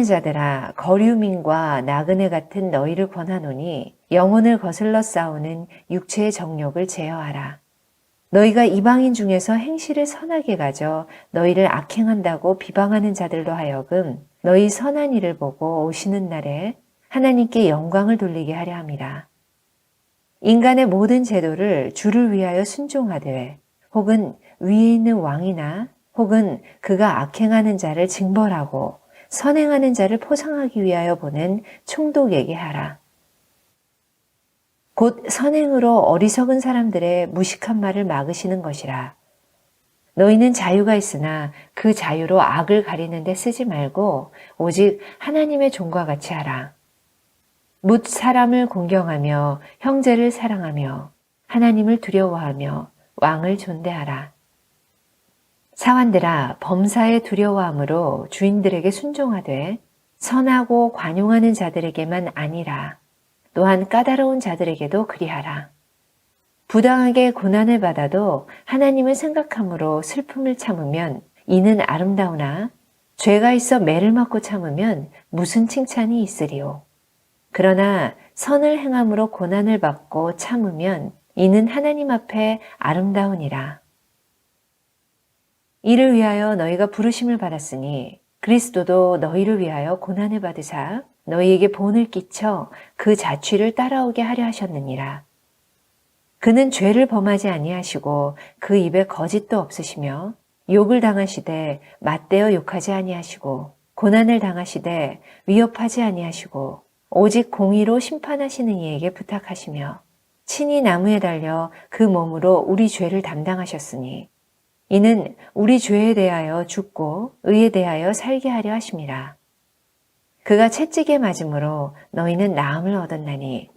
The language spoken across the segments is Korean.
사랑하는 자들아, 거류민과 나그네 같은 너희를 권하노니 영혼을 거슬러 싸우는 육체의 정욕을 제어하라. 너희가 이방인 중에서 행실을 선하게 가져 너희를 악행한다고 비방하는 자들로 하여금 너희 선한 일을 보고 오시는 날에 하나님께 영광을 돌리게 하려 함이라. 인간의 모든 제도를 주를 위하여 순종하되 혹은 위에 있는 왕이나 혹은 그가 악행하는 자를 징벌하고 선행하는 자를 포상하기 위하여 보낸 총독에게 하라. 곧 선행으로 어리석은 사람들의 무식한 말을 막으시는 것이라. 너희는 자유가 있으나 그 자유로 악을 가리는 데 쓰지 말고 오직 하나님의 종과 같이 하라. 묻 사람을 공경하며 형제를 사랑하며 하나님을 두려워하며 왕을 존대하라. 사환들아, 범사에 두려워함으로 주인들에게 순종하되 선하고 관용하는 자들에게만 아니라 또한 까다로운 자들에게도 그리하라. 부당하게 고난을 받아도 하나님을 생각함으로 슬픔을 참으면 이는 아름다우나 죄가 있어 매를 맞고 참으면 무슨 칭찬이 있으리요. 그러나 선을 행함으로 고난을 받고 참으면 이는 하나님 앞에 아름다우니라. 이를 위하여 너희가 부르심을 받았으니 그리스도도 너희를 위하여 고난을 받으사 너희에게 본을 끼쳐 그 자취를 따라오게 하려 하셨느니라. 그는 죄를 범하지 아니하시고 그 입에 거짓도 없으시며 욕을 당하시되 맞대어 욕하지 아니하시고 고난을 당하시되 위협하지 아니하시고 오직 공의로 심판하시는 이에게 부탁하시며 친히 나무에 달려 그 몸으로 우리 죄를 담당하셨으니 이는 우리 죄에 대하여 죽고 의에 대하여 살게 하려 하심이라. 그가 채찍에 맞음으로 너희는 나음을 얻었나니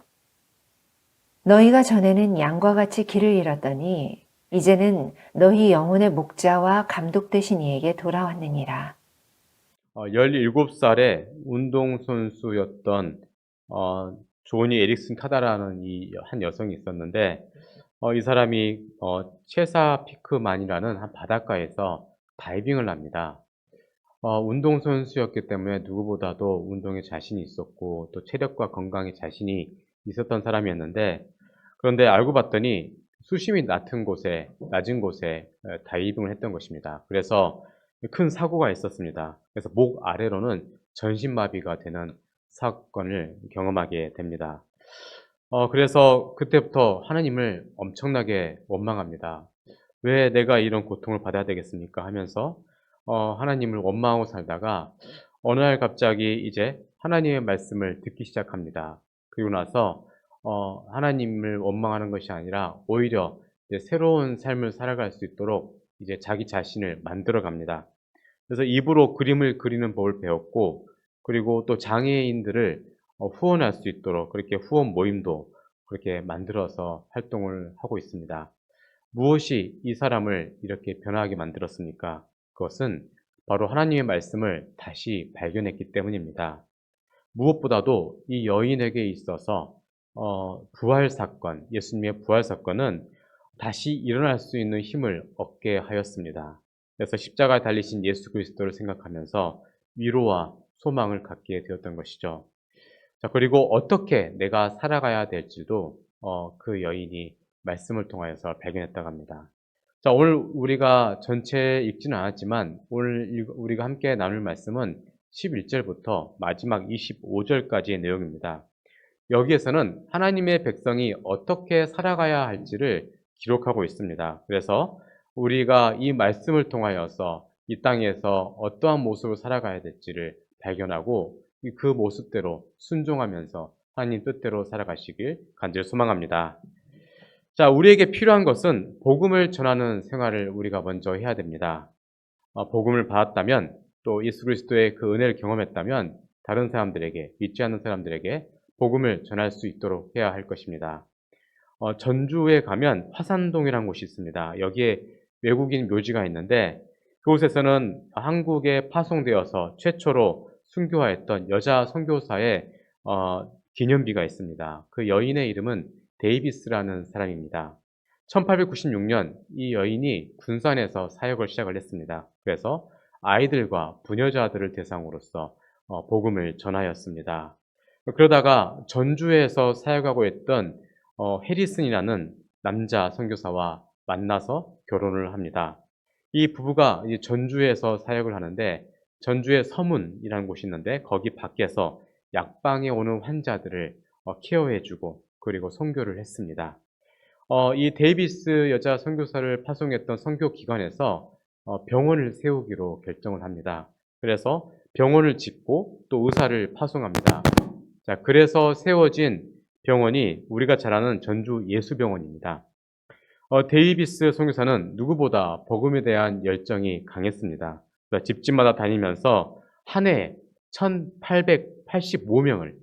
너희가 전에는 양과 같이 길을 잃었더니 이제는 너희 영혼의 목자와 감독 되신 이에게 돌아왔느니라. 17살의 운동선수였던 조니 에릭슨 카다라는 이 한 여성이 있었는데 이 사람이 체사피크만이라는 한 바닷가에서 다이빙을 합니다. 운동선수였기 때문에 누구보다도 운동에 자신이 있었고 또 체력과 건강에 자신이 있었던 사람이었는데 그런데 알고 봤더니 수심이 낮은 곳에 다이빙을 했던 것입니다. 그래서 큰 사고가 있었습니다. 그래서 목 아래로는 전신마비가 되는 사건을 경험하게 됩니다. 그래서 그때부터 하나님을 엄청나게 원망합니다. '왜 내가 이런 고통을 받아야 되겠습니까?' 하면서 하나님을 원망하고 살다가 어느 날 갑자기 이제 하나님의 말씀을 듣기 시작합니다. 그리고 나서 하나님을 원망하는 것이 아니라 오히려 이제 새로운 삶을 살아갈 수 있도록 이제 자기 자신을 만들어 갑니다. 그래서 입으로 그림을 그리는 법을 배웠고 그리고 또 장애인들을 후원할 수 있도록 그렇게 후원 모임도 그렇게 만들어서 활동을 하고 있습니다. 무엇이 이 사람을 이렇게 변화하게 만들었습니까? 그것은 바로 하나님의 말씀을 다시 발견했기 때문입니다. 무엇보다도 이 여인에게 있어서 부활 사건, 예수님의 부활 사건은 다시 일어날 수 있는 힘을 얻게 하였습니다. 그래서 십자가에 달리신 예수 그리스도를 생각하면서 위로와 소망을 갖게 되었던 것이죠. 자, 그리고 어떻게 내가 살아가야 될지도 그 여인이 말씀을 통하여서 발견했다고 합니다. 자, 오늘 우리가 전체 읽지는 않았지만 오늘 우리가 함께 나눌 말씀은 11절부터 마지막 25절까지의 내용입니다. 여기에서는 하나님의 백성이 어떻게 살아가야 할지를 기록하고 있습니다. 그래서 우리가 이 말씀을 통하여서 이 땅에서 어떠한 모습으로 살아가야 될지를 발견하고 그 모습대로 순종하면서 하나님 뜻대로 살아가시길 간절히 소망합니다. 자, 우리에게 필요한 것은 복음을 전하는 생활을 우리가 먼저 해야 됩니다. 복음을 받았다면 또 예수 그리스도의 그 은혜를 경험했다면 다른 사람들에게, 믿지 않는 사람들에게 복음을 전할 수 있도록 해야 할 것입니다. 전주에 가면 화산동이라는 곳이 있습니다. 여기에 외국인 묘지가 있는데 그곳에서는 한국에 파송되어서 최초로 순교하였던 여자 선교사의 기념비가 있습니다. 그 여인의 이름은 데이비스라는 사람입니다. 1896년 이 여인이 군산에서 사역을 시작을 했습니다. 그래서 아이들과 부녀자들을 대상으로서 복음을 전하였습니다. 그러다가 전주에서 사역하고 있던 해리슨이라는 남자 선교사와 만나서 결혼을 합니다. 이 부부가 이제 전주에서 사역을 하는데 전주의 서문이라는 곳이 있는데 거기 밖에서 약방에 오는 환자들을 케어해주고 그리고 선교를 했습니다. 이 데이비스 여자 선교사를 파송했던 선교 기관에서 병원을 세우기로 결정을 합니다. 그래서 병원을 짓고 또 의사를 파송합니다. 자, 그래서 세워진 병원이 우리가 잘 아는 전주 예수병원입니다. 데이비스 선교사는 누구보다 복음에 대한 열정이 강했습니다. 그래서 집집마다 다니면서 한 해에 1885명을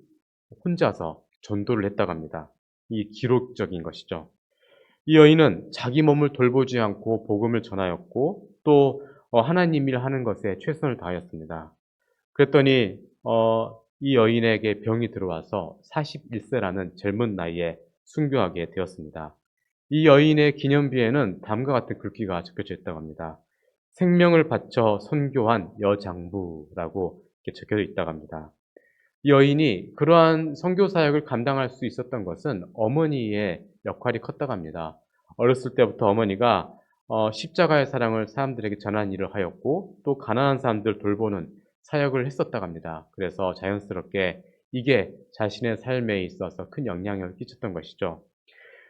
혼자서 전도를 했다고 합니다. 이 기록적인 것이죠. 이 여인은 자기 몸을 돌보지 않고 복음을 전하였고 또 하나님 일 하는 것에 최선을 다하였습니다. 그랬더니 이 여인에게 병이 들어와서 41세라는 젊은 나이에 순교하게 되었습니다. 이 여인의 기념비에는 다음과 같은 글귀가 적혀져 있다고 합니다. 생명을 바쳐 선교한 여장부라고 이렇게 적혀져 있다고 합니다. 이 여인이 그러한 선교 사역을 감당할 수 있었던 것은 어머니의 역할이 컸다고 합니다. 어렸을 때부터 어머니가 십자가의 사랑을 사람들에게 전하는 일을 하였고 또 가난한 사람들 돌보는 사역을 했었다고 합니다. 그래서 자연스럽게 이게 자신의 삶에 있어서 큰 영향을 끼쳤던 것이죠.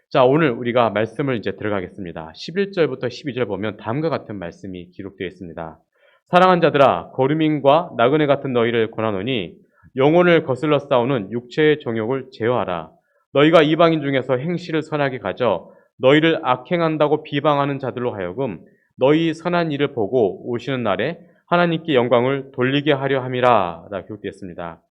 자, 오늘 우리가 말씀을 이제 들어가겠습니다. 11절부터 12절 보면 다음과 같은 말씀이 기록되어 있습니다. 사랑한 자들아, 거루민과 나그네 같은 너희를 권하노니 영혼을 거슬러 싸우는 육체의 정욕을 제어하라. 너희가 이방인 중에서 행실을 선하게 가져 너희를 악행한다고 비방하는 자들로 하여금 너희 선한 일을 보고 오시는 날에 하나님께 영광을 돌리게 하려 함이라. 라고 기록되었습니다.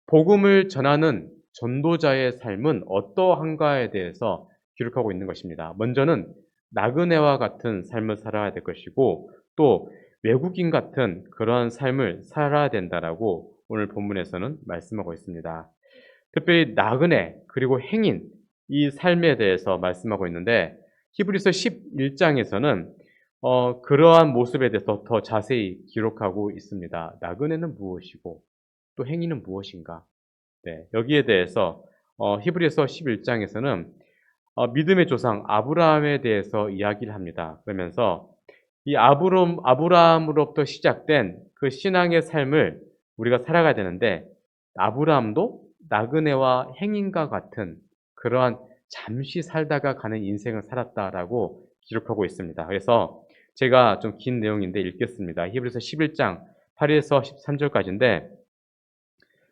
복음을 전하는 전도자의 삶은 어떠한가에 대해서 기록하고 있는 것입니다. 먼저는 나그네와 같은 삶을 살아야 될 것이고 또 외국인 같은 그러한 삶을 살아야 된다라고 오늘 본문에서는 말씀하고 있습니다. 특별히 나그네 그리고 행인 이 삶에 대해서 말씀하고 있는데 히브리서 11장에서는 그러한 모습에 대해서 더 자세히 기록하고 있습니다. 나그네는 무엇이고 또 행인은 무엇인가? 네, 여기에 대해서 히브리서 11장에서는 믿음의 조상 아브라함에 대해서 이야기를 합니다. 그러면서 이 아브라함으로부터 시작된 그 신앙의 삶을 우리가 살아가야 되는데 아브라함도 나그네와 행인과 같은 그러한 잠시 살다가 가는 인생을 살았다라고 기록하고 있습니다. 그래서 제가 좀 긴 내용인데 읽겠습니다. 히브리서 11장 8에서 13절까지인데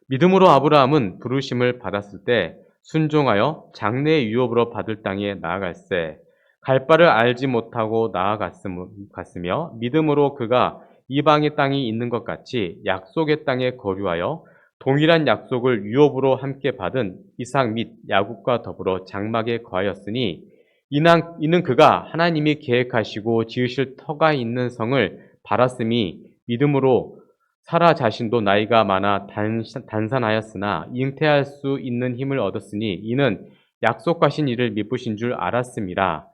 믿음으로 아브라함은 부르심을 받았을 때 순종하여 장래의 유업으로 받을 땅에 나아갈세 갈 바를 알지 못하고 나아갔으며 믿음으로 그가 이방의 땅이 있는 것 같이 약속의 땅에 거류하여 동일한 약속을 유업으로 함께 받은 이삭 및 야곱과 더불어 장막에 거하였으니 이는 그가 하나님이 계획하시고 지으실 터가 있는 성을 바랐음이 믿음으로 사라 자신도 나이가 많아 단산하였으나 잉태할 수 있는 힘을 얻었으니 이는 약속하신 이를 미쁘신 줄 알았음이라.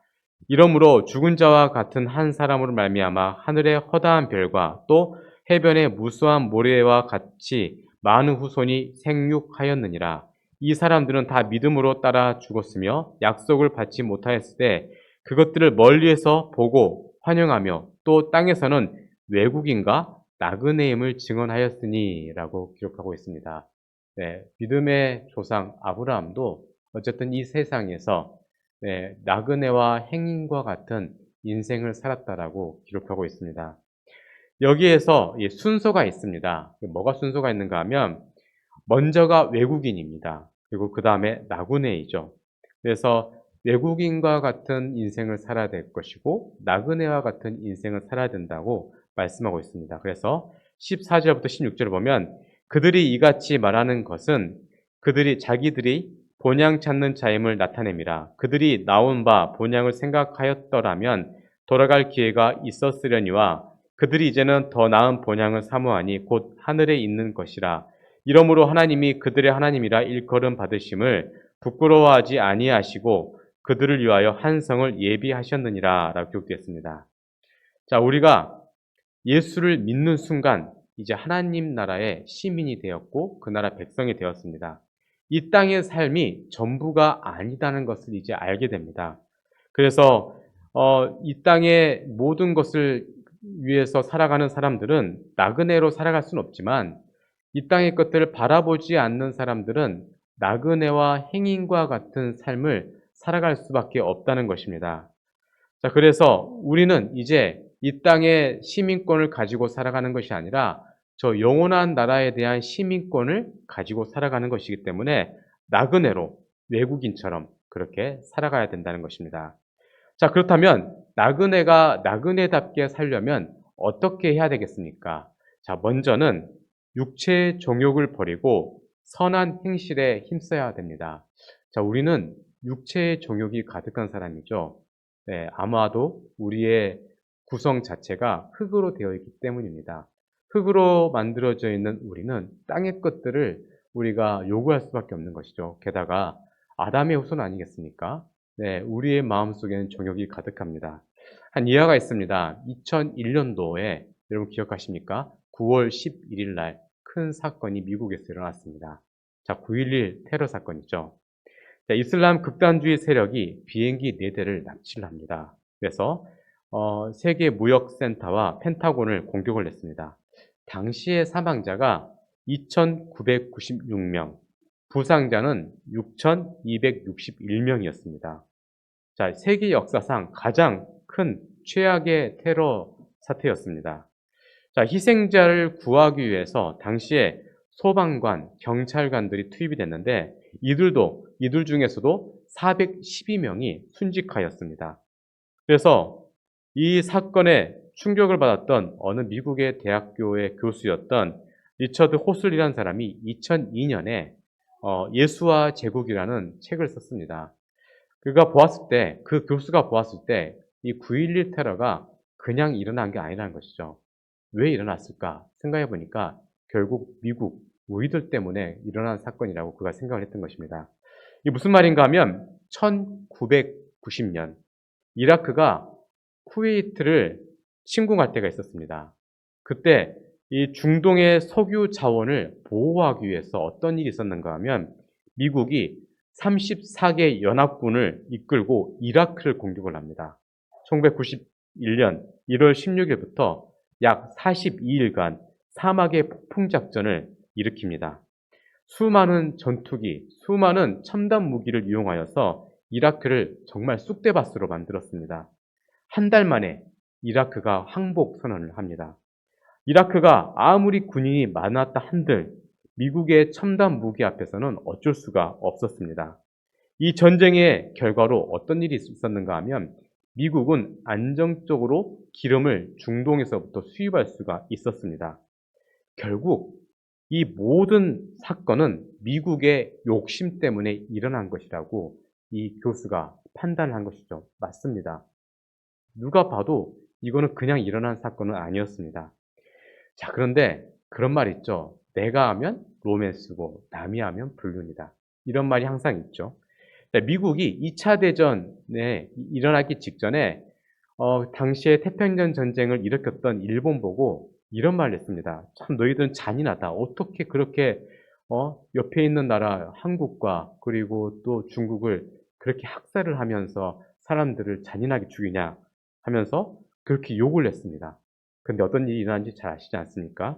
이러므로 죽은 자와 같은 한 사람으로 말미암아 하늘의 허다한 별과 또 해변의 무수한 모래와 같이 많은 후손이 생육하였느니라. 이 사람들은 다 믿음으로 따라 죽었으며 약속을 받지 못하였을 때 그것들을 멀리에서 보고 환영하며 또 땅에서는 외국인과 나그네임을 증언하였으니 라고 기록하고 있습니다. 네, 믿음의 조상 아브라함도 어쨌든 이 세상에서 나그네와 행인과 같은 인생을 살았다라고 기록하고 있습니다. 여기에서 순서가 있습니다. 뭐가 순서가 있는가 하면 먼저가 외국인입니다. 그리고 그 다음에 나그네이죠. 그래서 외국인과 같은 인생을 살아야 될 것이고 나그네와 같은 인생을 살아야 된다고 말씀하고 있습니다. 그래서 14절부터 16절을 보면 그들이 이같이 말하는 것은 그들이 자기들이 본향 찾는 자임을 나타냅니다. 그들이 나온 바 본향을 생각하였더라면 돌아갈 기회가 있었으려니와 그들이 이제는 더 나은 본향을 사모하니 곧 하늘에 있는 것이라. 이러므로 하나님이 그들의 하나님이라 일컬음 받으심을 부끄러워하지 아니하시고 그들을 위하여 한 성을 예비하셨느니라 라고 기록되었습니다. 자, 우리가 예수를 믿는 순간 이제 하나님 나라의 시민이 되었고 그 나라 백성이 되었습니다. 이 땅의 삶이 전부가 아니다는 것을 이제 알게 됩니다. 그래서 이 땅의 모든 것을 위해서 살아가는 사람들은 나그네로 살아갈 수는 없지만 이 땅의 것들을 바라보지 않는 사람들은 나그네와 행인과 같은 삶을 살아갈 수밖에 없다는 것입니다. 자, 그래서 우리는 이제 이 땅의 시민권을 가지고 살아가는 것이 아니라 저 영원한 나라에 대한 시민권을 가지고 살아가는 것이기 때문에 나그네로 외국인처럼 그렇게 살아가야 된다는 것입니다. 자, 그렇다면 나그네가 나그네답게 살려면 어떻게 해야 되겠습니까? 자, 먼저는 육체의 정욕을 버리고 선한 행실에 힘써야 됩니다. 자, 우리는 육체의 정욕이 가득한 사람이죠. 네, 아마도 우리의 구성 자체가 흙으로 되어 있기 때문입니다. 흙으로 만들어져 있는 우리는 땅의 것들을 우리가 요구할 수밖에 없는 것이죠. 게다가 아담의 후손 아니겠습니까? 네, 우리의 마음속에는 정욕이 가득합니다. 한 일화가 있습니다. 2001년도에 여러분 기억하십니까? 9월 11일 날 큰 사건이 미국에서 일어났습니다. 자, 9.11 테러 사건이죠. 자, 이슬람 극단주의 세력이 비행기 4대를 납치를 합니다. 그래서 세계 무역센터와 펜타곤을 공격을 했습니다. 당시의 사망자가 2,996명, 부상자는 6,261명이었습니다. 자, 세계 역사상 가장 큰 최악의 테러 사태였습니다. 자, 희생자를 구하기 위해서 당시에 소방관, 경찰관들이 투입이 됐는데 이들 중에서도 412명이 순직하였습니다. 그래서 이 사건에 충격을 받았던 어느 미국의 대학교의 교수였던 리처드 호슬이라는 사람이 2002년에 예수와 제국이라는 책을 썼습니다. 그 교수가 보았을 때 이 9.11 테러가 그냥 일어난 게 아니라는 것이죠. 왜 일어났을까 생각해 보니까 결국 미국, 우리들 때문에 일어난 사건이라고 그가 생각을 했던 것입니다. 이게 무슨 말인가 하면 1990년 이라크가 쿠웨이트를 침공할 때가 있었습니다. 그때 이 중동의 석유 자원을 보호하기 위해서 어떤 일이 있었는가 하면 미국이 34개 연합군을 이끌고 이라크를 공격을 합니다. 1991년 1월 16일부터 약 42일간 사막의 폭풍작전을 일으킵니다. 수많은 전투기, 수많은 첨단 무기를 이용하여서 이라크를 정말 쑥대밭으로 만들었습니다. 한 달 만에 이라크가 항복 선언을 합니다. 이라크가 아무리 군인이 많았다 한들 미국의 첨단 무기 앞에서는 어쩔 수가 없었습니다. 이 전쟁의 결과로 어떤 일이 있었는가 하면 미국은 안정적으로 기름을 중동에서부터 수입할 수가 있었습니다. 결국 이 모든 사건은 미국의 욕심 때문에 일어난 것이라고 이 교수가 판단한 것이죠. 맞습니다. 누가 봐도 이거는 그냥 일어난 사건은 아니었습니다. 자, 그런데 그런 말 있죠. 내가 하면 로맨스고 남이 하면 불륜이다. 이런 말이 항상 있죠. 미국이 2차 대전에 일어나기 직전에 당시에 태평양 전쟁을 일으켰던 일본 보고 이런 말을 했습니다. 참 너희들은 잔인하다. 어떻게 그렇게 옆에 있는 나라 한국과 그리고 또 중국을 그렇게 학살을 하면서 사람들을 잔인하게 죽이냐 하면서 그렇게 욕을 했습니다. 근데 어떤 일이 일어난지 잘 아시지 않습니까?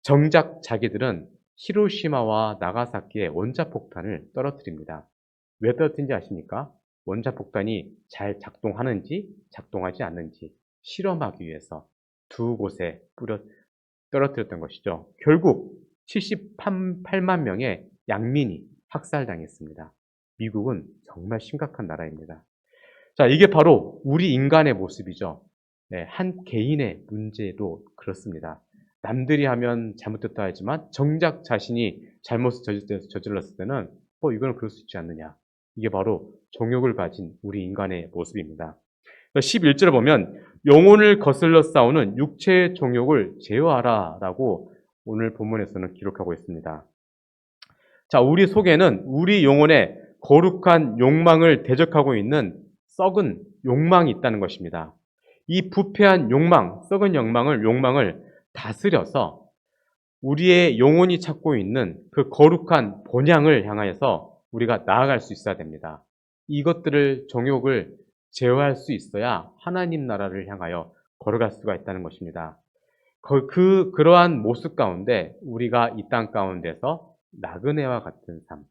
정작 자기들은 히로시마와 나가사키에 원자폭탄을 떨어뜨립니다. 왜 떨어뜨린지 아십니까? 원자폭탄이 잘 작동하는지 작동하지 않는지 실험하기 위해서 두 곳에 떨어뜨렸던 것이죠. 결국 78만 명의 양민이 학살당했습니다. 미국은 정말 심각한 나라입니다. 자, 이게 바로 우리 인간의 모습이죠. 네, 한 개인의 문제도 그렇습니다. 남들이 하면 잘못됐다 하지만 정작 자신이 잘못을 저질렀을 때는 이거는 그럴 수 있지 않느냐. 이게 바로 정욕을 가진 우리 인간의 모습입니다. 11절에 보면 영혼을 거슬러 싸우는 육체의 정욕을 제어하라 라고 오늘 본문에서는 기록하고 있습니다. 자, 우리 속에는 우리 영혼의 거룩한 욕망을 대적하고 있는 썩은 욕망이 있다는 것입니다. 이 부패한 욕망, 썩은 욕망을 다스려서 우리의 영혼이 찾고 있는 그 거룩한 본향을 향하여서 우리가 나아갈 수 있어야 됩니다. 이것들을 정욕을 제어할 수 있어야 하나님 나라를 향하여 걸어갈 수가 있다는 것입니다. 그러한 모습 가운데 우리가 이 땅 가운데서 나그네와 같은 삶,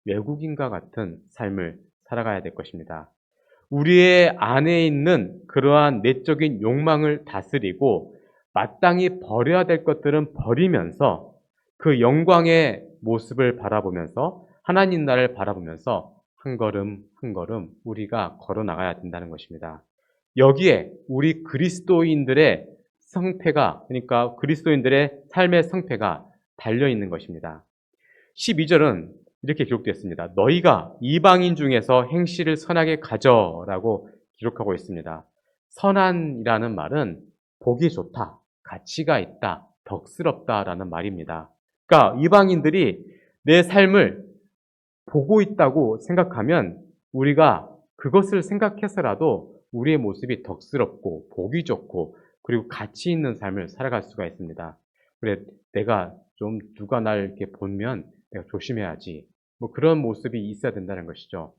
외국인과 같은 삶을 살아가야 될 것입니다. 우리의 안에 있는 그러한 내적인 욕망을 다스리고 마땅히 버려야 될 것들은 버리면서 그 영광의 모습을 바라보면서 하나님 나라를 바라보면서 한 걸음 한 걸음 우리가 걸어 나가야 된다는 것입니다. 여기에 우리 그리스도인들의 성패가, 그러니까 그리스도인들의 삶의 성패가 달려 있는 것입니다. 12절은 이렇게 기록되어 있습니다. 너희가 이방인 중에서 행실을 선하게 가져라고 기록하고 있습니다. 선한이라는 말은 보기 좋다, 가치가 있다, 덕스럽다라는 말입니다. 그러니까 이방인들이 내 삶을 보고 있다고 생각하면 우리가 그것을 생각해서라도 우리의 모습이 덕스럽고 보기 좋고 그리고 가치 있는 삶을 살아갈 수가 있습니다. 그래, 내가 좀 누가 날 이렇게 보면 내가 조심해야지. 뭐 그런 모습이 있어야 된다는 것이죠.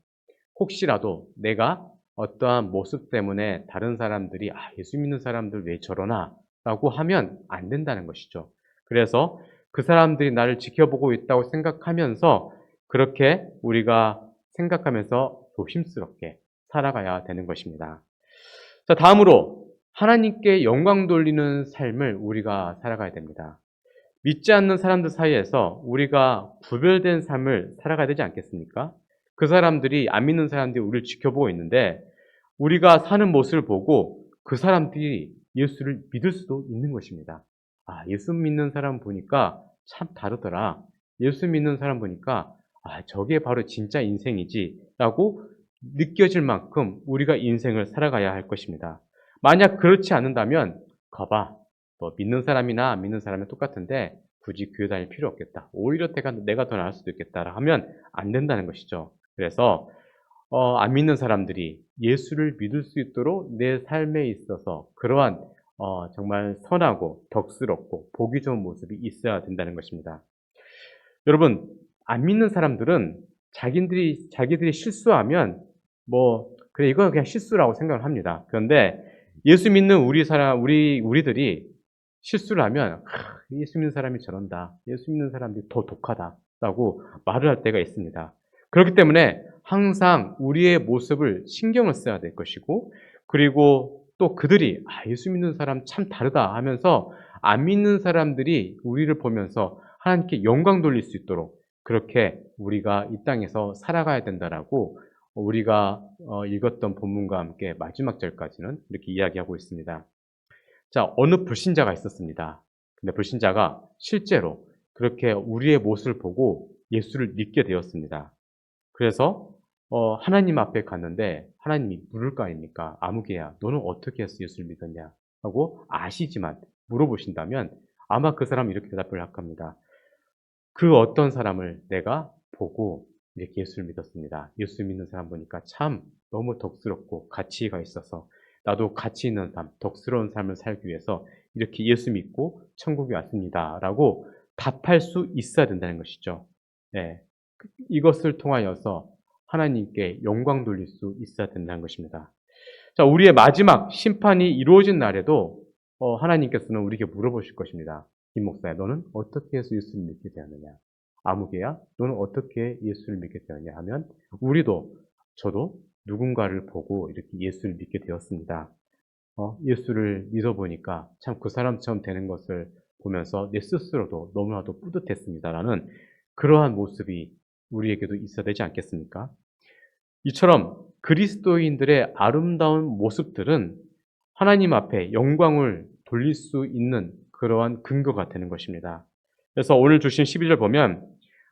혹시라도 내가 어떠한 모습 때문에 다른 사람들이 예수 믿는 사람들 왜 저러나 라고 하면 안 된다는 것이죠. 그래서 그 사람들이 나를 지켜보고 있다고 생각하면서 그렇게 우리가 생각하면서 조심스럽게 살아가야 되는 것입니다. 자, 다음으로 하나님께 영광 돌리는 삶을 우리가 살아가야 됩니다. 믿지 않는 사람들 사이에서 우리가 구별된 삶을 살아가야 되지 않겠습니까? 그 사람들이, 안 믿는 사람들이 우리를 지켜보고 있는데 우리가 사는 모습을 보고 그 사람들이 예수를 믿을 수도 있는 것입니다. 예수 믿는 사람 보니까 참 다르더라. 예수 믿는 사람 보니까 저게 바로 진짜 인생이지 라고 느껴질 만큼 우리가 인생을 살아가야 할 것입니다. 만약 그렇지 않는다면 거봐, 뭐 믿는 사람이나 안 믿는 사람은 똑같은데 굳이 교회 다닐 필요 없겠다. 오히려 내가 더 나을 수도 있겠다 하면 안 된다는 것이죠. 그래서 안 믿는 사람들이 예수를 믿을 수 있도록 내 삶에 있어서 그러한 정말 선하고 덕스럽고 보기 좋은 모습이 있어야 된다는 것입니다. 여러분, 안 믿는 사람들은 자기들이 실수하면 그래, 이건 그냥 실수라고 생각을 합니다. 그런데 예수 믿는 우리들이 실수를 하면 예수 믿는 사람이 저런다. 예수 믿는 사람들이 더 독하다라고 말을 할 때가 있습니다. 그렇기 때문에 항상 우리의 모습을 신경을 써야 될 것이고, 그리고 또 그들이 예수 믿는 사람 참 다르다 하면서 안 믿는 사람들이 우리를 보면서 하나님께 영광 돌릴 수 있도록 그렇게 우리가 이 땅에서 살아가야 된다라고 우리가 읽었던 본문과 함께 마지막 절까지는 이렇게 이야기하고 있습니다. 자, 어느 불신자가 있었습니다. 근데 불신자가 실제로 그렇게 우리의 모습을 보고 예수를 믿게 되었습니다. 그래서 하나님 앞에 갔는데 하나님이 물을 거 아닙니까? 아무개야, 너는 어떻게 해서 예수를 믿었냐? 하고 아시지만 물어보신다면 아마 그 사람은 이렇게 대답을 할 겁니다. 그 어떤 사람을 내가 보고 이렇게 예수를 믿었습니다. 예수 믿는 사람 보니까 참 너무 덕스럽고 가치가 있어서 나도 가치 있는 삶, 덕스러운 삶을 살기 위해서 이렇게 예수 믿고 천국에 왔습니다. 라고 답할 수 있어야 된다는 것이죠. 네. 이것을 통하여서 하나님께 영광 돌릴 수 있어야 된다는 것입니다. 자, 우리의 마지막 심판이 이루어진 날에도 하나님께서는 우리에게 물어보실 것입니다. 김 목사야, 너는 어떻게 해서 예수를 믿게 되었느냐? 아무개야, 너는 어떻게 예수를 믿게 되었냐? 하면 저도 누군가를 보고 이렇게 예수를 믿게 되었습니다. 예수를 믿어보니까 참 그 사람처럼 되는 것을 보면서 내 스스로도 너무나도 뿌듯했습니다라는 그러한 모습이 우리에게도 있어야 되지 않겠습니까? 이처럼 그리스도인들의 아름다운 모습들은 하나님 앞에 영광을 돌릴 수 있는 그러한 근거가 되는 것입니다. 그래서 오늘 주신 12절 보면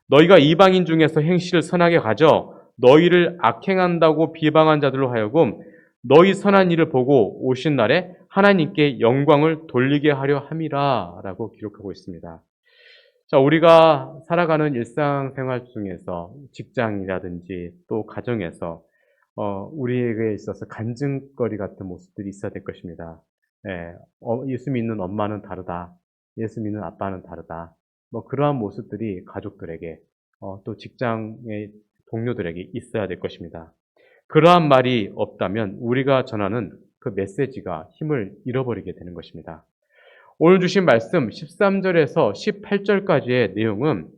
너희가 이방인 중에서 행실을 선하게 가져 너희를 악행한다고 비방한 자들로 하여금 너희 선한 일을 보고 오신 날에 하나님께 영광을 돌리게 하려 함이라 라고 기록하고 있습니다. 자, 우리가 살아가는 일상생활 중에서 직장이라든지 또 가정에서 우리에게 있어서 간증거리 같은 모습들이 있어야 될 것입니다. 예수 믿는 엄마는 다르다. 예수 믿는 아빠는 다르다. 뭐 그러한 모습들이 가족들에게 또 직장의 동료들에게 있어야 될 것입니다. 그러한 말이 없다면 우리가 전하는 그 메시지가 힘을 잃어버리게 되는 것입니다. 오늘 주신 말씀 13절에서 18절까지의 내용은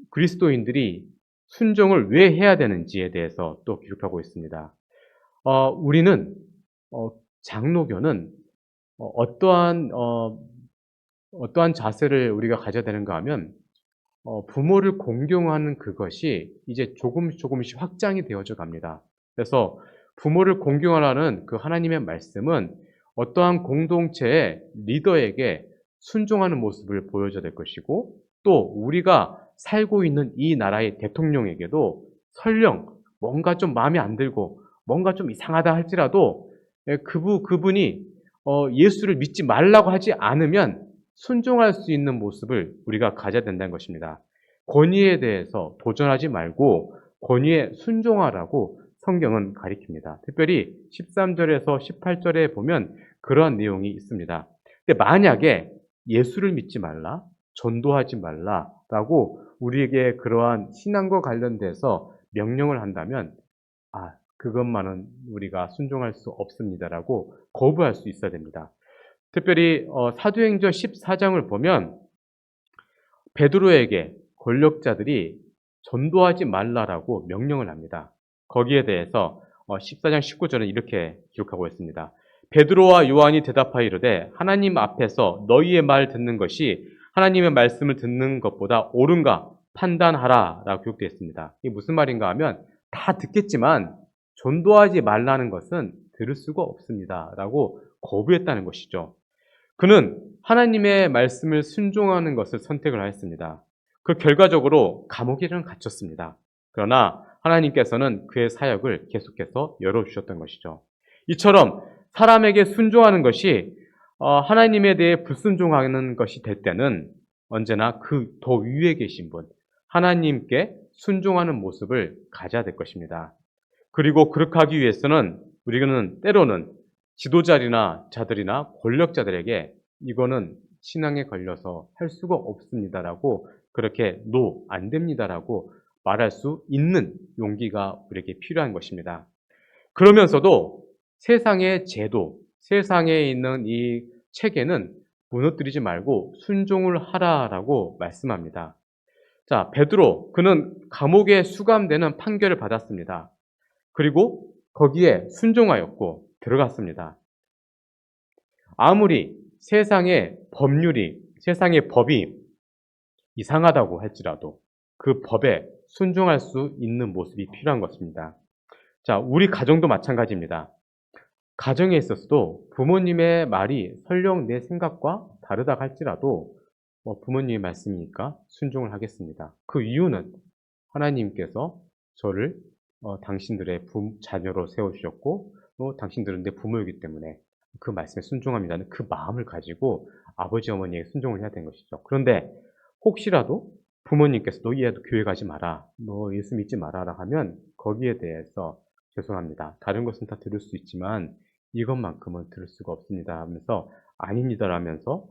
그리스도인들이 순종을 왜 해야 되는지에 대해서 또 기록하고 있습니다. 우리는 장로교는 어떠한 자세를 우리가 가져야 되는가 하면 부모를 공경하는 그것이 이제 조금씩 확장이 되어져 갑니다. 그래서 부모를 공경하라는 그 하나님의 말씀은 어떠한 공동체의 리더에게 순종하는 모습을 보여줘야 될 것이고, 또 우리가 살고 있는 이 나라의 대통령에게도 설령 뭔가 좀 마음에 안 들고 뭔가 좀 이상하다 할지라도 그분이 예수를 믿지 말라고 하지 않으면 순종할 수 있는 모습을 우리가 가져야 된다는 것입니다. 권위에 대해서 도전하지 말고 권위에 순종하라고 성경은 가리킵니다. 특별히 13절에서 18절에 보면 그러한 내용이 있습니다. 근데 만약에 예수를 믿지 말라, 전도하지 말라라고 우리에게 그러한 신앙과 관련돼서 명령을 한다면 그것만은 우리가 순종할 수 없습니다라고 거부할 수 있어야 됩니다. 특별히 사도행전 14장을 보면 베드로에게 권력자들이 전도하지 말라라고 명령을 합니다. 거기에 대해서 14장 19절은 이렇게 기록하고 있습니다. 베드로와 요한이 대답하여 이르되 하나님 앞에서 너희의 말 듣는 것이 하나님의 말씀을 듣는 것보다 옳은가 판단하라 라고 기록되어 있습니다. 이게 무슨 말인가 하면 다 듣겠지만 전도하지 말라는 것은 들을 수가 없습니다 라고 거부했다는 것이죠. 그는 하나님의 말씀을 순종하는 것을 선택을 하였습니다. 그 결과적으로 감옥에는 갇혔습니다. 그러나 하나님께서는 그의 사역을 계속해서 열어주셨던 것이죠. 이처럼 사람에게 순종하는 것이 하나님에 대해 불순종하는 것이 될 때는 언제나 그 더 위에 계신 분, 하나님께 순종하는 모습을 가져야 될 것입니다. 그리고 그렇게 하기 위해서는 우리는 때로는 지도자들이나 자들이나 권력자들에게 이거는 신앙에 걸려서 할 수가 없습니다라고 그렇게 안 됩니다라고 말할 수 있는 용기가 우리에게 필요한 것입니다. 그러면서도 세상의 제도, 세상에 있는 이 체계는 무너뜨리지 말고 순종을 하라라고 말씀합니다. 자, 베드로, 그는 감옥에 수감되는 판결을 받았습니다. 그리고 거기에 순종하였고 들어갔습니다. 아무리 세상의 법률이, 세상의 법이 이상하다고 할지라도 그 법에 순종할 수 있는 모습이 필요한 것입니다. 자, 우리 가정도 마찬가지입니다. 가정에 있어서도 부모님의 말이 설령 내 생각과 다르다 할지라도 부모님의 말씀이니까 순종을 하겠습니다. 그 이유는 하나님께서 저를 당신들의 자녀로 세워주셨고 또 당신들은 내 부모이기 때문에 그 말씀에 순종합니다는 그 마음을 가지고 아버지 어머니에게 순종을 해야 되는 것이죠. 그런데 혹시라도 부모님께서 너 얘도 교회 가지 마라, 너 예수 믿지 마라 하면 거기에 대해서 죄송합니다. 다른 것은 다 들을 수 있지만 이것만큼은 들을 수가 없습니다 하면서 아닙니다라면서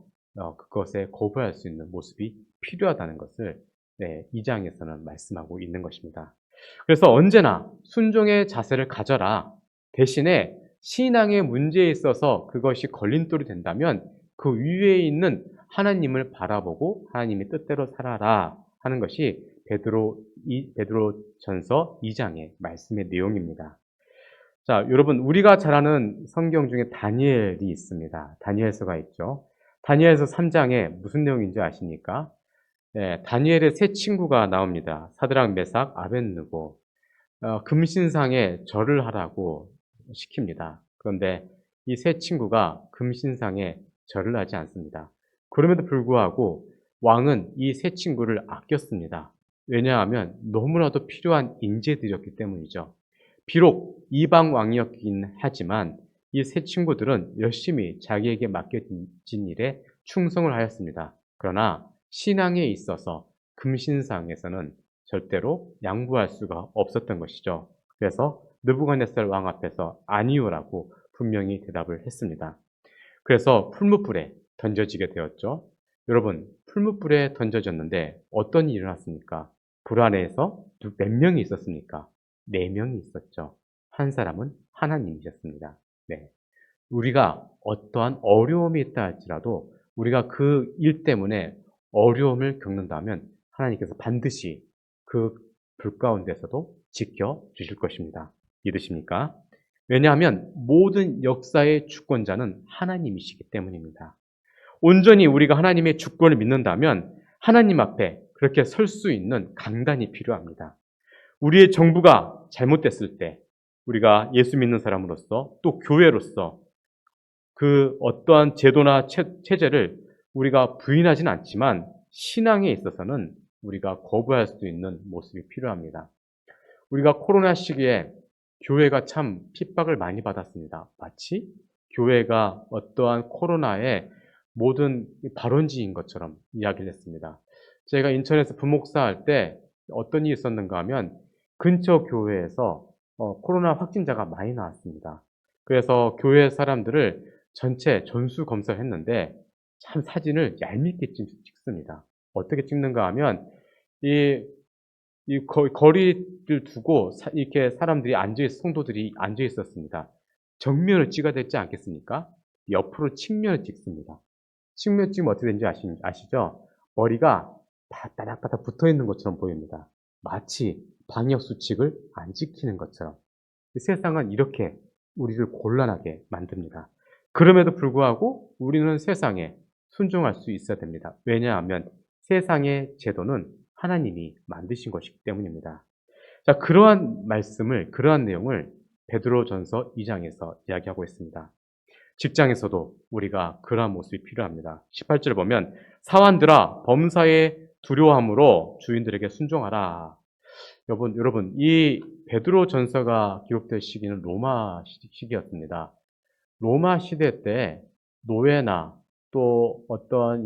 그것에 거부할 수 있는 모습이 필요하다는 것을 2장에서는 말씀하고 있는 것입니다. 그래서 언제나 순종의 자세를 가져라. 대신에 신앙의 문제에 있어서 그것이 걸림돌이 된다면 그 위에 있는 하나님을 바라보고 하나님의 뜻대로 살아라 하는 것이 베드로전서 2장의 말씀의 내용입니다. 자, 여러분, 우리가 잘 아는 성경 중에 다니엘이 있습니다. 다니엘서가 있죠. 다니엘서 3장에 무슨 내용인지 아십니까? 다니엘의 세 친구가 나옵니다. 사드락, 메삭, 아벳느고. 금신상에 절을 하라고 시킵니다. 그런데 이 세 친구가 금신상에 절을 하지 않습니다. 그럼에도 불구하고 왕은 이 세 친구를 아꼈습니다. 왜냐하면 너무나도 필요한 인재들이었기 때문이죠. 비록 이방 왕이었긴 하지만 이 세 친구들은 열심히 자기에게 맡겨진 일에 충성을 하였습니다. 그러나 신앙에 있어서 금신상에서는 절대로 양보할 수가 없었던 것이죠. 그래서 느부갓네살 왕 앞에서 아니요라고 분명히 대답을 했습니다. 그래서 풀무불에 던져지게 되었죠. 여러분, 풀무불에 던져졌는데 어떤 일이 일어났습니까? 불 안에서 몇 명이 있었습니까? 4명이 있었죠. 한 사람은 하나님이셨습니다. 네. 우리가 어떠한 어려움이 있다 할지라도 우리가 그 일 때문에 어려움을 겪는다면 하나님께서 반드시 그 불 가운데서도 지켜 주실 것입니다. 믿으십니까? 왜냐하면 모든 역사의 주권자는 하나님이시기 때문입니다. 온전히 우리가 하나님의 주권을 믿는다면 하나님 앞에 그렇게 설 수 있는 강단이 필요합니다. 우리의 정부가 잘못됐을 때 우리가 예수 믿는 사람으로서 또 교회로서 그 어떠한 제도나 체제를 우리가 부인하진 않지만 신앙에 있어서는 우리가 거부할 수 있는 모습이 필요합니다. 우리가 코로나 시기에 교회가 참 핍박을 많이 받았습니다. 마치 교회가 어떠한 코로나의 모든 발원지인 것처럼 이야기를 했습니다. 제가 인천에서 부목사 할 때 어떤 일이 있었는가 하면 근처 교회에서 코로나 확진자가 많이 나왔습니다. 그래서 교회 사람들을 전체 전수 검사를 했는데 참 사진을 얄밉게 찍습니다. 어떻게 찍는가 하면 거리를 두고 이렇게 사람들이 성도들이 앉아 있었습니다. 정면을 찍어야 되지 않겠습니까? 옆으로 측면을 찍습니다. 측면 찍으면 어떻게 되는지 아시죠? 머리가 다 따닥따닥 붙어 있는 것처럼 보입니다. 마치 방역수칙을 안 지키는 것처럼. 세상은 이렇게 우리를 곤란하게 만듭니다. 그럼에도 불구하고 우리는 세상에 순종할 수 있어야 됩니다. 왜냐하면 세상의 제도는 하나님이 만드신 것이기 때문입니다. 자, 그러한 내용을 베드로전서 2장에서 이야기하고 있습니다. 직장에서도 우리가 그러한 모습이 필요합니다. 18절을 보면 사환들아 범사에 두려워함으로 주인들에게 순종하라. 여러분 이 베드로전서가 기록될 시기는 로마 시기였습니다. 로마 시대 때 노예나 또 어떠한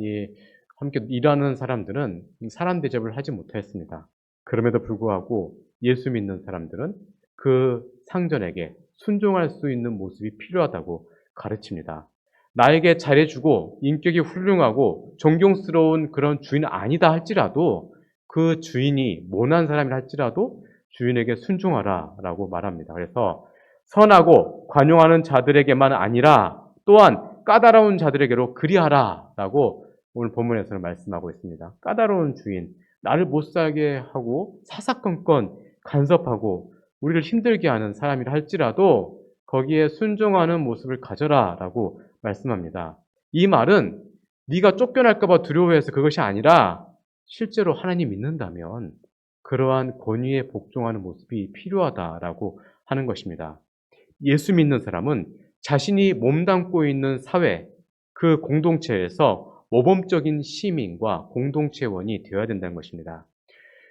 함께 일하는 사람들은 사람 대접을 하지 못했습니다. 그럼에도 불구하고 예수 믿는 사람들은 그 상전에게 순종할 수 있는 모습이 필요하다고 가르칩니다. 나에게 잘해주고 인격이 훌륭하고 존경스러운 그런 주인은 아니다 할지라도 그 주인이 모난 사람이라 할지라도 주인에게 순종하라 라고 말합니다. 그래서 선하고 관용하는 자들에게만 아니라 또한 까다로운 자들에게로 그리하라 라고 오늘 본문에서는 말씀하고 있습니다. 까다로운 주인, 나를 못 살게 하고 사사건건 간섭하고 우리를 힘들게 하는 사람이라 할지라도 거기에 순종하는 모습을 가져라 라고 말씀합니다. 이 말은 네가 쫓겨날까 봐 두려워해서 그것이 아니라 실제로 하나님 믿는다면 그러한 권위에 복종하는 모습이 필요하다라고 하는 것입니다. 예수 믿는 사람은 자신이 몸담고 있는 사회, 그 공동체에서 모범적인 시민과 공동체원이 되어야 된다는 것입니다.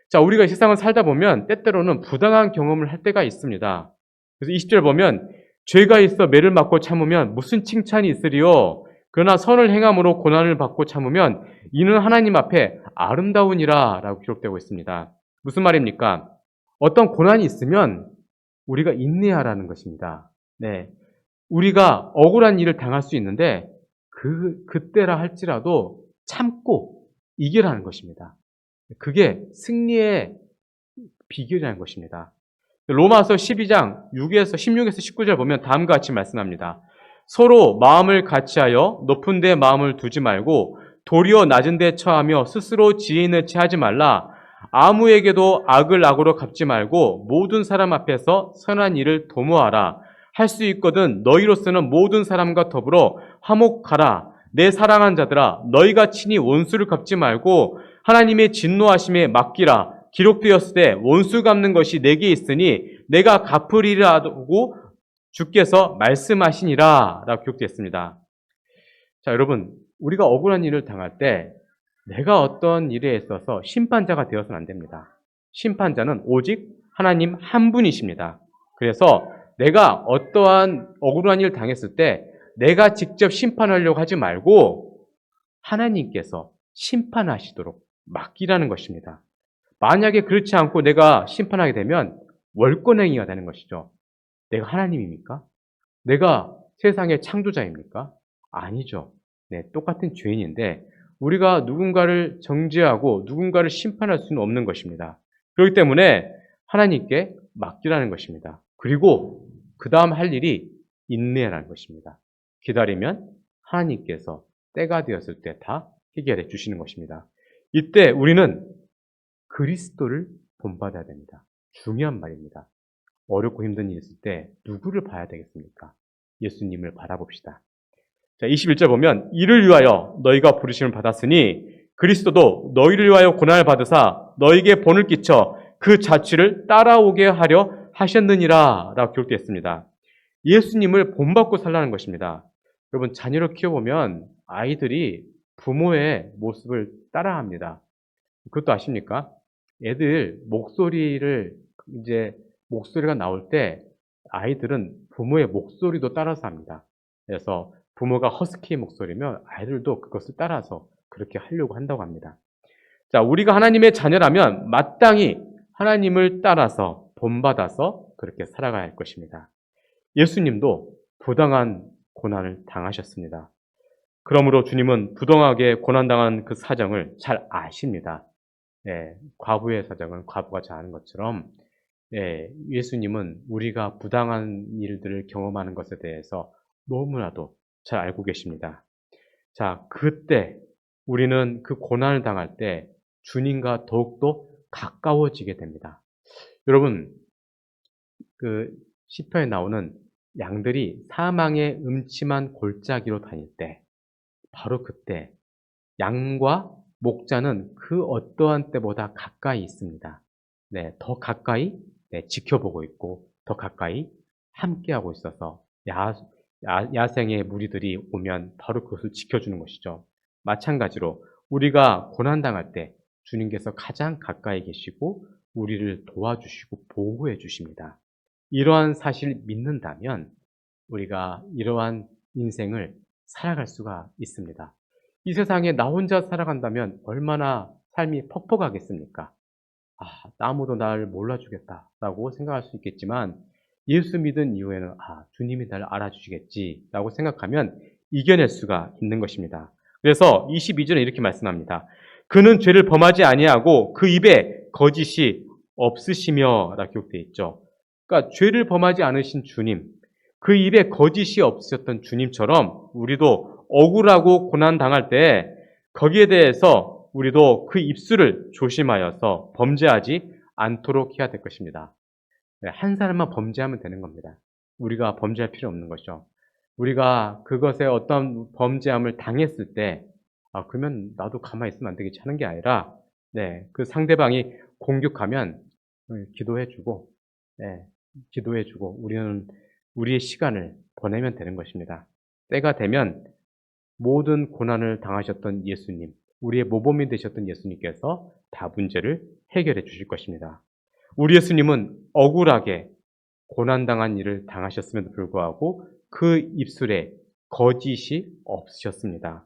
자, 우리가 이 세상을 살다 보면 때때로는 부당한 경험을 할 때가 있습니다. 그래서 20절 보면 죄가 있어 매를 맞고 참으면 무슨 칭찬이 있으리요? 그러나 선을 행함으로 고난을 받고 참으면 이는 하나님 앞에 아름다우니라 라고 기록되고 있습니다. 무슨 말입니까? 어떤 고난이 있으면 우리가 인내하라는 것입니다. 네. 우리가 억울한 일을 당할 수 있는데 그때라 할지라도 참고 이기라는 것입니다. 그게 승리의 비결이라는 것입니다. 로마서 12장 16에서 19절 보면 다음과 같이 말씀합니다. 서로 마음을 같이하여 높은 데 마음을 두지 말고 도리어 낮은 데 처하며 스스로 지혜는 체하지 말라. 아무에게도 악을 악으로 갚지 말고 모든 사람 앞에서 선한 일을 도모하라. 할 수 있거든 너희로서는 모든 사람과 더불어 화목하라. 내 사랑한 자들아 너희가 친히 원수를 갚지 말고 하나님의 진노하심에 맡기라. 기록되었을 때 원수 갚는 것이 내게 있으니 내가 갚으리라고 주께서 말씀하시니라 라고 기록되었습니다. 자, 여러분 우리가 억울한 일을 당할 때 내가 어떤 일에 있어서 심판자가 되어서는 안 됩니다. 심판자는 오직 하나님 한 분이십니다. 그래서 내가 어떠한 억울한 일을 당했을 때 내가 직접 심판하려고 하지 말고 하나님께서 심판하시도록 맡기라는 것입니다. 만약에 그렇지 않고 내가 심판하게 되면 월권행위가 되는 것이죠. 내가 하나님입니까? 내가 세상의 창조자입니까? 아니죠. 네, 똑같은 죄인인데 우리가 누군가를 정죄하고 누군가를 심판할 수는 없는 것입니다. 그렇기 때문에 하나님께 맡기라는 것입니다. 그리고 그 다음 할 일이 인내라는 것입니다. 기다리면 하나님께서 때가 되었을 때 다 해결해 주시는 것입니다. 이때 우리는 그리스도를 본받아야 됩니다. 중요한 말입니다. 어렵고 힘든 일이 있을 때 누구를 봐야 되겠습니까? 예수님을 바라봅시다. 자, 21절 보면 이를 위하여 너희가 부르심을 받았으니 그리스도도 너희를 위하여 고난을 받으사 너희에게 본을 끼쳐 그 자취를 따라오게 하려 하셨느니라 라고 기록되어 있습니다. 예수님을 본받고 살라는 것입니다. 여러분, 자녀를 키워보면 아이들이 부모의 모습을 따라합니다. 그것도 아십니까? 애들 목소리가 나올 때 아이들은 부모의 목소리도 따라서 합니다. 그래서 부모가 허스키 목소리면 아이들도 그것을 따라서 그렇게 하려고 한다고 합니다. 자, 우리가 하나님의 자녀라면 마땅히 하나님을 따라서 본받아서 그렇게 살아가야 할 것입니다. 예수님도 부당한 고난을 당하셨습니다. 그러므로 주님은 부당하게 고난당한 그 사정을 잘 아십니다. 과부의 사정은 과부가 잘 아는 것처럼 예수님은 우리가 부당한 일들을 경험하는 것에 대해서 너무나도 잘 알고 계십니다. 자, 그때 우리는 그 고난을 당할 때 주님과 더욱더 가까워지게 됩니다. 여러분, 그 시편에 나오는 양들이 사망의 음침한 골짜기로 다닐 때 바로 그때 양과 목자는 그 어떠한 때보다 가까이 있습니다. 더 가까이 지켜보고 있고 더 가까이 함께하고 있어서 야생의 무리들이 오면 바로 그것을 지켜주는 것이죠. 마찬가지로 우리가 고난당할 때 주님께서 가장 가까이 계시고 우리를 도와주시고 보호해 주십니다. 이러한 사실을 믿는다면 우리가 이러한 인생을 살아갈 수가 있습니다. 이 세상에 나 혼자 살아간다면 얼마나 삶이 퍽퍽하겠습니까? 아무도 나를 몰라주겠다라고 생각할 수 있겠지만 예수 믿은 이후에는 주님이 나를 알아주시겠지라고 생각하면 이겨낼 수가 있는 것입니다. 그래서 22절에 이렇게 말씀합니다. 그는 죄를 범하지 아니하고 그 입에 거짓이 없으시며 라고 기록되어 있죠. 그러니까 죄를 범하지 않으신 주님, 그 입에 거짓이 없으셨던 주님처럼 우리도 억울하고 고난당할 때 거기에 대해서 우리도 그 입술을 조심하여서 범죄하지 않도록 해야 될 것입니다. 한 사람만 범죄하면 되는 겁니다. 우리가 범죄할 필요 없는 것이죠. 우리가 그것에 어떤 범죄함을 당했을 때 그러면 나도 가만히 있으면 안 되겠지 하는 게 아니라 그 상대방이 공격하면 기도해주고 우리는 우리의 시간을 보내면 되는 것입니다. 때가 되면 모든 고난을 당하셨던 예수님, 우리의 모범이 되셨던 예수님께서 다 문제를 해결해 주실 것입니다. 우리 예수님은 억울하게 고난당한 일을 당하셨음에도 불구하고 그 입술에 거짓이 없으셨습니다.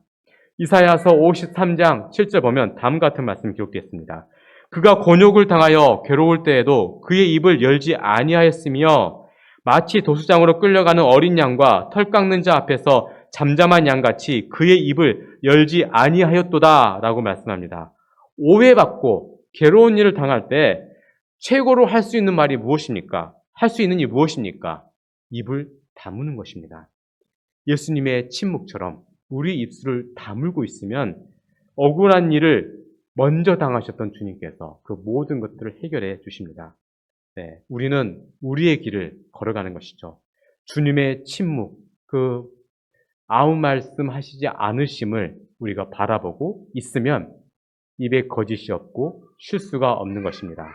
이사야서 53장 7절 보면 다음 같은 말씀이 기록되어 있습니다. 그가 곤욕을 당하여 괴로울 때에도 그의 입을 열지 아니하였으며 마치 도수장으로 끌려가는 어린 양과 털 깎는 자 앞에서 잠잠한 양같이 그의 입을 열지 아니하였도다 라고 말씀합니다. 오해받고 괴로운 일을 당할 때 최고로 할 수 있는 말이 무엇입니까? 할 수 있는 일이 무엇입니까? 입을 다무는 것입니다. 예수님의 침묵처럼 우리 입술을 다물고 있으면 억울한 일을 먼저 당하셨던 주님께서 그 모든 것들을 해결해 주십니다. 우리는 우리의 길을 걸어가는 것이죠. 주님의 침묵, 그 아무 말씀 하시지 않으심을 우리가 바라보고 있으면 입에 거짓이 없고 실수가 없는 것입니다.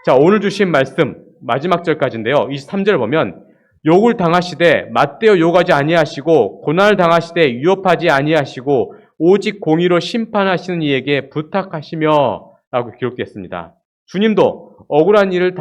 자, 오늘 주신 말씀 마지막 절까지인데요. 23절 보면 욕을 당하시되 맞대어 욕하지 아니하시고 고난을 당하시되 위협하지 아니하시고 오직 공의로 심판하시는 이에게 부탁하시며 라고 기록되었습니다. 주님도 억울한 일을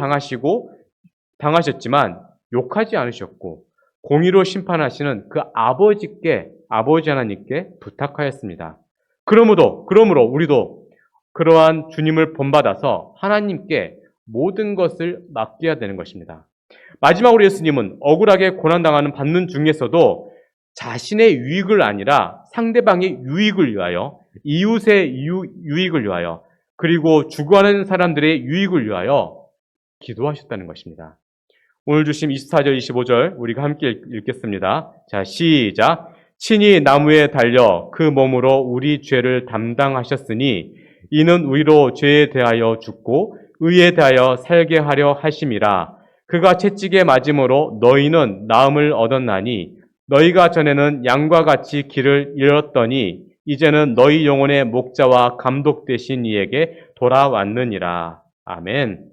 당하셨지만 욕하지 않으셨고 공의로 심판하시는 그 아버지 하나님께 부탁하였습니다. 그러므로 우리도 그러한 주님을 본받아서 하나님께 모든 것을 맡겨야 되는 것입니다. 마지막으로 예수님은 억울하게 고난당하는 받는 중에서도 자신의 유익을 아니라 상대방의 유익을 위하여 이웃의 유익을 위하여 그리고 죽어가는 사람들의 유익을 위하여 기도하셨다는 것입니다. 오늘 주신 24절, 25절 우리가 함께 읽겠습니다. 자, 시작. 친히 나무에 달려 그 몸으로 우리 죄를 담당하셨으니 이는 우리로 죄에 대하여 죽고 의에 대하여 살게 하려 하심이라. 그가 채찍에 맞음으로 너희는 나음을 얻었나니 너희가 전에는 양과 같이 길을 잃었더니 이제는 너희 영혼의 목자와 감독 되신 이에게 돌아왔느니라. 아멘.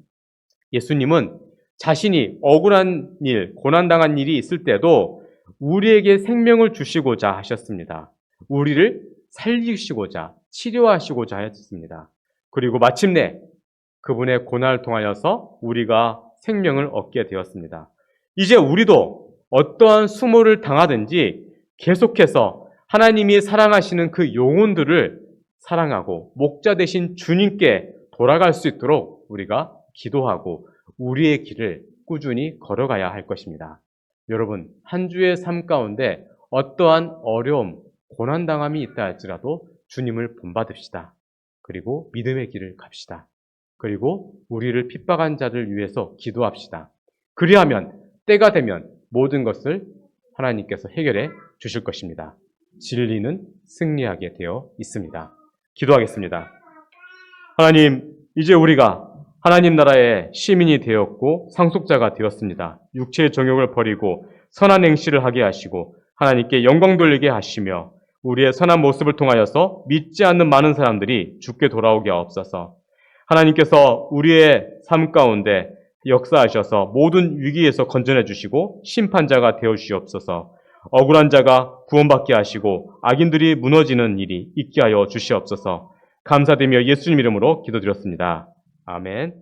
예수님은 자신이 억울한 일, 고난당한 일이 있을 때도 우리에게 생명을 주시고자 하셨습니다. 우리를 살리시고자, 치료하시고자 하셨습니다. 그리고 마침내 그분의 고난을 통하여서 우리가 생명을 얻게 되었습니다. 이제 우리도 어떠한 수모를 당하든지 계속해서 하나님이 사랑하시는 그 영혼들을 사랑하고 목자 되신 주님께 돌아갈 수 있도록 우리가 기도하고 우리의 길을 꾸준히 걸어가야 할 것입니다. 여러분, 한 주의 삶 가운데 어떠한 어려움, 고난당함이 있다 할지라도 주님을 본받읍시다. 그리고 믿음의 길을 갑시다. 그리고 우리를 핍박한 자를 위해서 기도합시다. 그리하면 때가 되면 모든 것을 하나님께서 해결해 주실 것입니다. 진리는 승리하게 되어 있습니다. 기도하겠습니다. 하나님, 이제 우리가 하나님 나라의 시민이 되었고 상속자가 되었습니다. 육체의 정욕을 버리고 선한 행실을 하게 하시고 하나님께 영광 돌리게 하시며 우리의 선한 모습을 통하여서 믿지 않는 많은 사람들이 주께 돌아오게 하옵소서. 하나님께서 우리의 삶 가운데 역사하셔서 모든 위기에서 건져내 주시고 심판자가 되어 주시옵소서. 억울한 자가 구원받게 하시고 악인들이 무너지는 일이 있게 하여 주시옵소서. 감사드리며 예수님 이름으로 기도드렸습니다. 아멘.